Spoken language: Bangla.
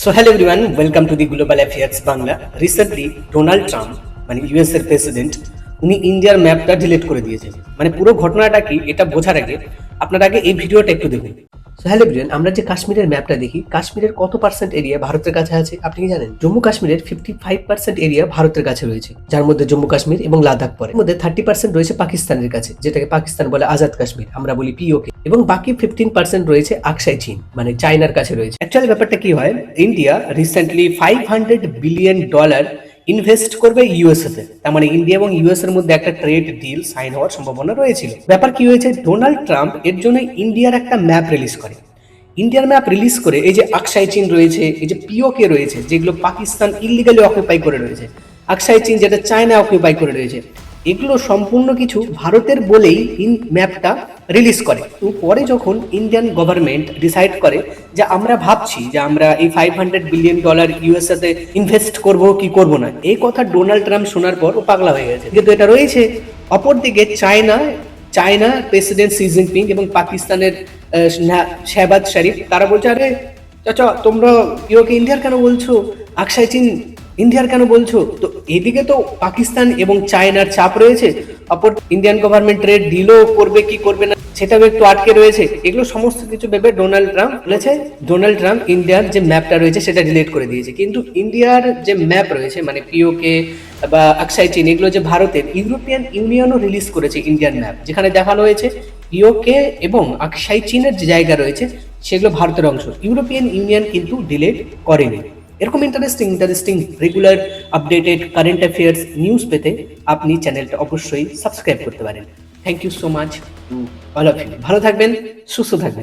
So hello everyone, welcome to the global affairs Bangla. Recently Donald Trump মানে ইউএস এর প্রেসিডেন্ট উনি ইন্ডিয়ার ম্যাপটা ডিলিট করে দিয়েছেন। মানে পুরো ঘটনাটা কি এটা বোঝার আগে আপনারা আগে এই ভিডিওটা একটু দেখুন। সো হ্যালো এভরিওয়ান, আমরা যে কাশ্মীরের ম্যাপটা দেখি, কাশ্মীরের কত পার্সেন্ট এরিয়া ভারতের কাছে আছে আপনি কি জানেন? জম্মু কাশ্মীরের 55% এরিয়া ভারতের কাছে রয়েছে, যার মধ্যে জম্মু কাশ্মীর এবং লাদাখ পড়ে। এর মধ্যে 30% রয়েছে পাকিস্তানের কাছে, যেটাকে পাকিস্তান বলে আজাদ কাশ্মীর, আমরা বলি পিওকে, এবং বাকি 15% রয়েছে আকসাই চীন মানে চায়নার কাছে রয়েছে। অ্যাকচুয়ালি ব্যাপারটা কি হয়, ইন্ডিয়া রিসেন্টলি $500 বিলিয়ন ইনভেস্ট করবে ইউএসএ তে। তার মানে ইন্ডিয়া এবং ইউএস এর মধ্যে একটা ট্রেড ডিল সাইন হওয়ার সম্ভাবনা রয়েছিল। ব্যাপার কি হয়েছে, ডোনাল্ড ট্রাম্প এর জন্য ইন্ডিয়ার একটা ম্যাপ রিলিজ করে। ইন্ডিয়ার ম্যাপ রিলিজ করে এই যে আকসাই চীন রয়েছে, এই যে পিওকে রয়েছে, যেগুলো পাকিস্তান ইলিগালি অকুপাই করে রয়েছে, আকসাই চীন যেটা চায়না অকুপাই করে রয়েছে, এগুলো সম্পূর্ণ কিছু ভারতের বলেই ম্যাপটা রিলিজ করে। তো পরে যখন ইন্ডিয়ান গভর্নমেন্ট ডিসাইড করে যে আমরা ভাবছি যে আমরা এই $500 বিলিয়ন ইউএসএ তে ইনভেস্ট করব কি করব না, এই কথা ডোনাল্ড ট্রাম্প শোনার পর ও পাগলা হয়ে গেছে। কিন্তু এটা রয়েছে। অপরদিকে চায়না প্রেসিডেন্ট শি জিনপিং এবং পাকিস্তানের শাহবাজ শরীফ তারা বলছে, আরে চাচা তোমরা পিওকে ইন্ডিয়ার কেন বলছো, আকসাই চীন ইন্ডিয়ার কেন বলছো? তো এদিকে তো পাকিস্তান এবং চায়নার চাপ রয়েছে, অপর ইন্ডিয়ান গভর্নমেন্ট ট্রেড ডিলও করবে কি করবে না সেটাও একটু আটকে রয়েছে। এগুলো সমস্ত কিছু ভেবে ডোনাল্ড ট্রাম্প ইন্ডিয়ার যে ম্যাপটা রয়েছে সেটা ডিলিট করে দিয়েছে। কিন্তু ইন্ডিয়ার যে ম্যাপ রয়েছে মানে পিওকে বা আকসাই চীন, এগুলো যে ভারতের, ইউরোপিয়ান ইউনিয়নও রিলিজ করেছে ইন্ডিয়ান ম্যাপ, যেখানে দেখানো হয়েছে পিওকে এবং আকসাই চীনের যে জায়গা রয়েছে সেগুলো ভারতের অংশ। ইউরোপিয়ান ইউনিয়ন কিন্তু ডিলিট করেনি। এরকম interesting regular updated current affairs news পেতে আপনি চ্যানেলটা অবশ্যই সাবস্ক্রাইব করতে পারেন। Thank you so much to all of you. ভালো থাকবেন, সুস্থ থাকবেন।